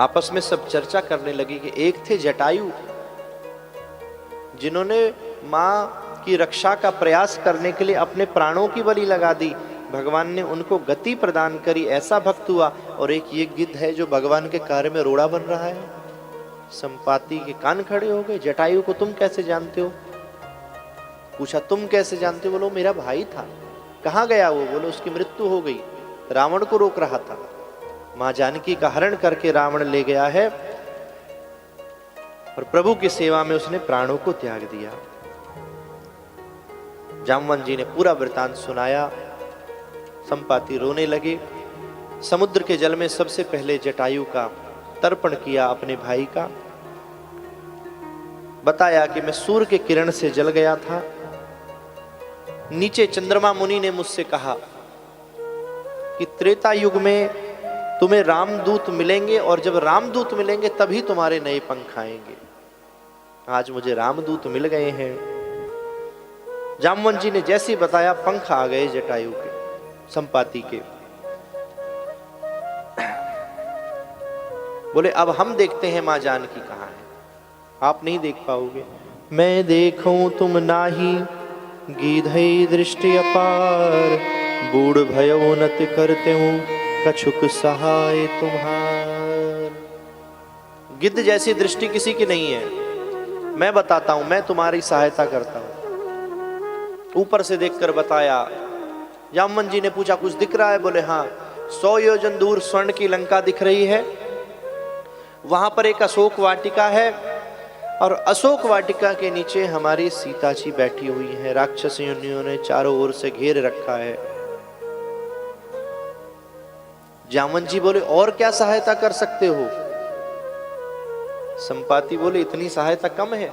आपस में सब चर्चा करने लगी कि एक थे जटायु, जिन्होंने माँ की रक्षा का प्रयास करने के लिए अपने प्राणों की बलि लगा दी। भगवान ने उनको गति प्रदान करी, ऐसा भक्त हुआ। और एक ये गिद्ध है जो भगवान के कार्य में रोड़ा बन रहा है। संपाति के कान खड़े हो गए। जटायु को तुम कैसे जानते हो? पूछा तुम कैसे जानते हो? बोलो मेरा भाई था। कहाँ गया वो? बोलो उसकी मृत्यु हो गई, रावण को रोक रहा था। माँ जानकी का हरण करके रावण ले गया है और प्रभु की सेवा में उसने प्राणों को त्याग दिया। जामवंत जी ने पूरा वृतांत सुनाया। संपाति रोने लगे। समुद्र के जल में सबसे पहले जटायु का तर्पण किया अपने भाई का। बताया कि मैं सूर्य के किरण से जल गया था। नीचे चंद्रमा मुनि ने मुझसे कहा कि त्रेता युग में तुम्हें रामदूत मिलेंगे और जब रामदूत मिलेंगे तभी तुम्हारे नए पंख आएंगे। आज मुझे रामदूत मिल गए हैं। जामवंत जी ने जैसे बताया पंख आ गए जटायु के, संपाति के। बोले अब हम देखते हैं मां जानकी कहां है। आप नहीं देख पाओगे। मैं देखूं तुम नाही, गीधई दृष्टि अपार, बूढ़ भयो नत करते हूं, कछुक सहाय तुम्हार। गिद्ध जैसी दृष्टि किसी की नहीं है। मैं बताता हूं, मैं तुम्हारी सहायता करता हूं। ऊपर से देखकर बताया। जामवंत जी ने पूछा कुछ दिख रहा है? बोले हाँ, 100 योजन दूर स्वर्ण की लंका दिख रही है। वहां पर एक अशोक वाटिका है और अशोक वाटिका के नीचे हमारी सीता जी बैठी हुई है। राक्षस योनियों ने चारों ओर से घेर रखा है। जामवंत जी बोले और क्या सहायता कर सकते हो? संपाति बोले इतनी सहायता कम है।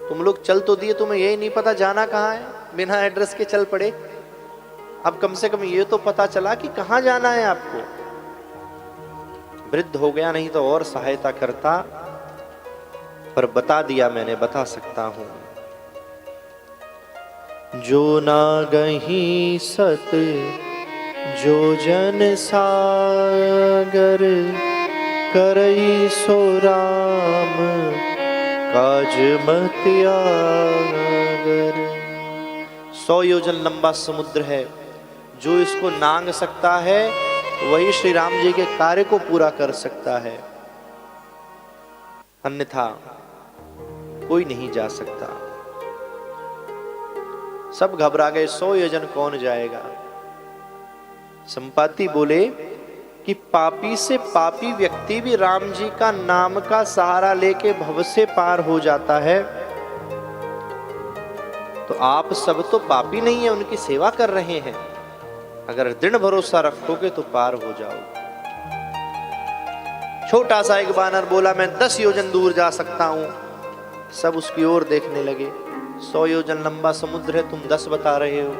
तुम लोग चल तो दिए, तुम्हें यही नहीं पता जाना कहाँ है। बिना एड्रेस के चल पड़े। अब कम से कम ये तो पता चला कि कहाँ जाना है आपको। वृद्ध हो गया, नहीं तो और सहायता करता, पर बता दिया मैंने, बता सकता हूं। जो ना गही सत जो जन सागर, करई सो राम काज मत्यागर। 100 योजन लंबा समुद्र है। जो इसको नांग सकता है वही श्री राम जी के कार्य को पूरा कर सकता है, अन्यथा कोई नहीं जा सकता। सब घबरा गए। 100 योजन कौन जाएगा? संपाति बोले कि पापी से पापी व्यक्ति भी राम जी का नाम का सहारा लेके भव से पार हो जाता है, तो आप सब तो पापी नहीं है, उनकी सेवा कर रहे हैं। अगर दृढ़ भरोसा रखोगे तो पार हो जाओगे। छोटा सा एक बानर बोला मैं 10 योजन दूर जा सकता हूं। सब उसकी ओर देखने लगे। 100 योजन लंबा समुद्र है, तुम 10 बता रहे हो।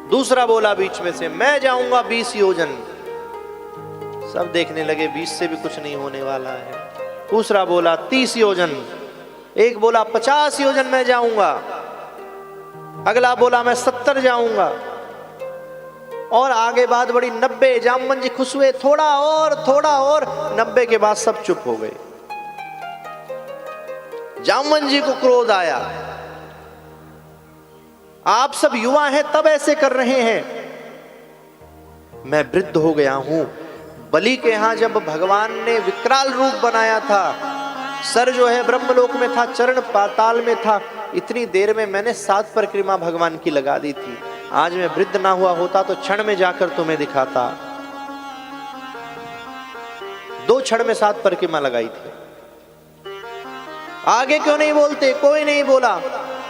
दूसरा बोला बीच में से मैं जाऊंगा 20 योजन। सब देखने लगे, 20 से भी कुछ नहीं होने वाला है। दूसरा बोला 30 योजन। एक बोला 50 योजन मैं जाऊंगा। अगला बोला मैं 70 जाऊंगा। और आगे बात बढ़ी 90। जामवंत जी खुश हुए, थोड़ा और 90 के बाद सब चुप हो गए। जामवंत जी को क्रोध आया। आप सब युवा हैं तब ऐसे कर रहे हैं। मैं वृद्ध हो गया हूं। बलि के यहां जब भगवान ने विकराल रूप बनाया था, सर जो है ब्रह्मलोक में था, चरण पाताल में था। इतनी देर में मैंने 7 परिक्रमा भगवान की लगा दी थी। आज मैं वृद्ध ना हुआ होता तो क्षण में जाकर तुम्हें दिखाता। 2 क्षण में 7 परिक्रमा लगाई थी। आगे क्यों नहीं बोलते? कोई नहीं बोला।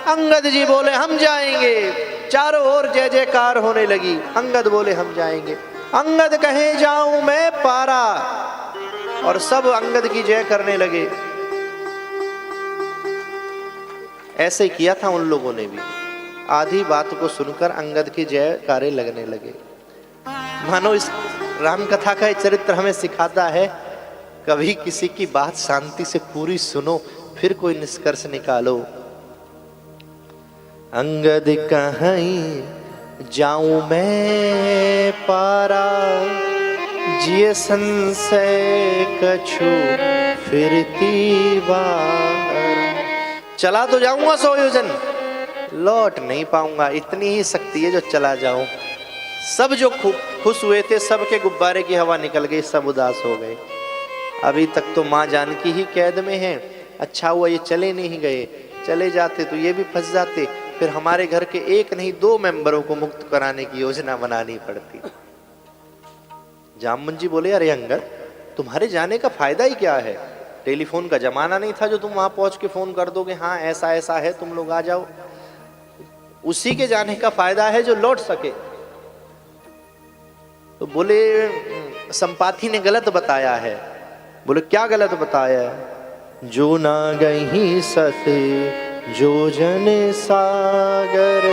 अंगद जी बोले हम जाएंगे। चारों ओर जय जयकार होने लगी। अंगद बोले हम जाएंगे। अंगद कहे जाऊं मैं पारा, और सब अंगद की जय करने लगे। ऐसे किया था उन लोगों ने भी। आधी बात को सुनकर अंगद की जयकारे लगने लगे। मानो इस राम कथा का चरित्र हमें सिखाता है, कभी किसी की बात शांति से पूरी सुनो, फिर कोई निष्कर्ष निकालो। अंगद कहीं जाऊं मैं पारा, जिय संशय कछु फिरती बार। चला तो जाऊंगा 100 योजन, लौट नहीं पाऊंगा, इतनी ही शक्ति है जो चला जाऊं। सब जो खुश हुए थे, सबके गुब्बारे की हवा निकल गई, सब उदास हो गए। अभी तक तो माँ जानकी ही कैद में है। अच्छा हुआ ये चले नहीं गए, चले जाते तो ये भी फंस जाते, फिर हमारे घर के एक नहीं 2 मेंबरों को मुक्त कराने की योजना बनानी पड़ती। जामवंत जी बोले, अरे अंगद, तुम्हारे जाने का फायदा ही क्या है? टेलीफोन का जमाना नहीं था जो तुम वहां पहुंच के फोन कर दोगे, हाँ ऐसा ऐसा है, तुम लोग आ जाओ। उसी के जाने का फायदा है जो लौट सके। तो बोले संपाति ने गलत बताया है। बोले क्या गलत बताया है? जो ना गई सत जोजन सागर।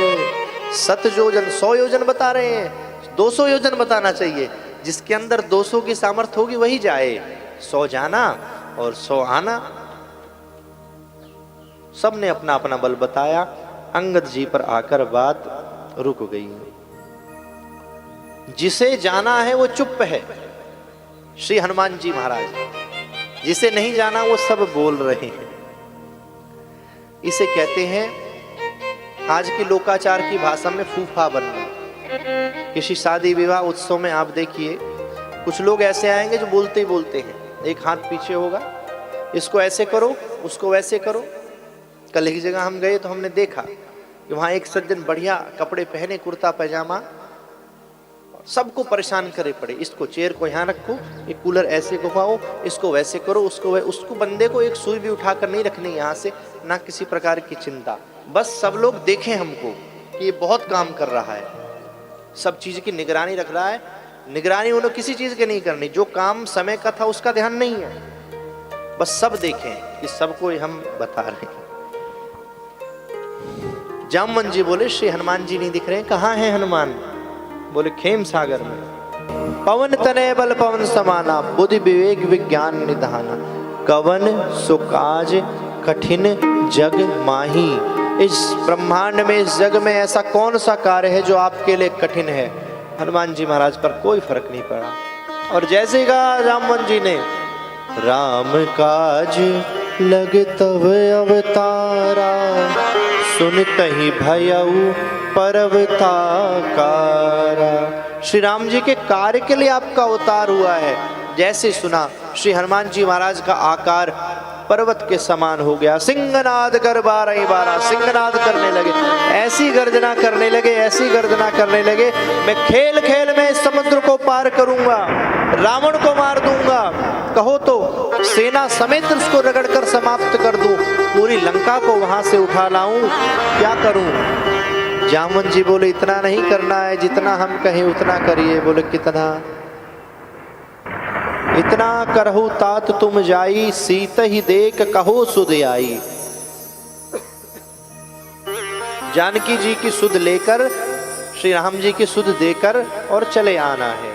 7 योजन 100 योजन बता रहे हैं, 200 योजन बताना चाहिए। जिसके अंदर 200 की सामर्थ्य होगी वही जाए। 100 जाना और 100 आना। सबने अपना अपना बल बताया। अंगद जी पर आकर बात रुक गई। जिसे जाना है वो चुप है, श्री हनुमान जी महाराज। जिसे नहीं जाना वो सब बोल रहे हैं। इसे कहते हैं आज की लोकाचार की भाषा में फूफा बनना। किसी शादी विवाह उत्सव में आप देखिए, कुछ लोग ऐसे आएंगे जो बोलते ही बोलते हैं, एक हाथ पीछे होगा, इसको ऐसे करो, उसको वैसे करो। कल एक जगह हम गए तो हमने देखा कि वहां एक सज्जन बढ़िया कपड़े पहने, कुर्ता पैजामा, सबको परेशान करे पड़े। इसको चेयर को यहाँ रखो, ये कूलर ऐसे घुमाओ, इसको वैसे करो, उसको बंदे को एक सुई भी उठाकर नहीं रखनी यहाँ से, ना किसी प्रकार की चिंता। बस सब लोग देखें हमको कि ये बहुत काम कर रहा है, सब चीज की निगरानी रख रहा है। निगरानी उन्हें किसी चीज की नहीं करनी, जो काम समय का था उसका ध्यान नहीं है। बस सब देखें कि सबको हम बता रहे हैं। जामवंत जी बोले, श्री हनुमान जी नहीं दिख रहे, कहाँ हैं हनुमान? बोले खेम सागर में। पवन तनय बल पवन समाना, बुद्धि विवेक विज्ञान निधाना। कवन सुकाज कठिन जग माही। इस ब्रह्मांड में, इस जग में ऐसा कौन सा कार्य है जो आपके लिए कठिन है? हनुमान जी महाराज पर कोई फर्क नहीं पड़ा। और जैसे कहा जामवंत जी ने, राम काज लग तब अवतारा, सुनतहि भयउ परवताकारा। श्री राम जी के कार्य के लिए आपका अवतार हुआ है। जैसे सुना, श्री हनुमान जी महाराज का आकार पर्वत के समान हो गया। सिंहनाद कर 12 सिंहनाद करने लगे, ऐसी गर्जना करने लगे, ऐसी गर्जना करने लगे, मैं खेल खेल में इस समुद्र को पार करूंगा, रावण को मार दूंगा, कहो तो सेना समेत उसको रगड़कर समाप्त कर दूं, पूरी लंका को वहां से उठा लाऊं, क्या करूं? जामवंत जी बोले, इतना नहीं करना है, जितना हम कहें उतना करिए। बोले कितना? इतना करहु तात तुम जाई, सीत ही देख कहो सुध आई। जानकी जी की सुध लेकर, श्री राम जी की सुध देकर और चले आना है।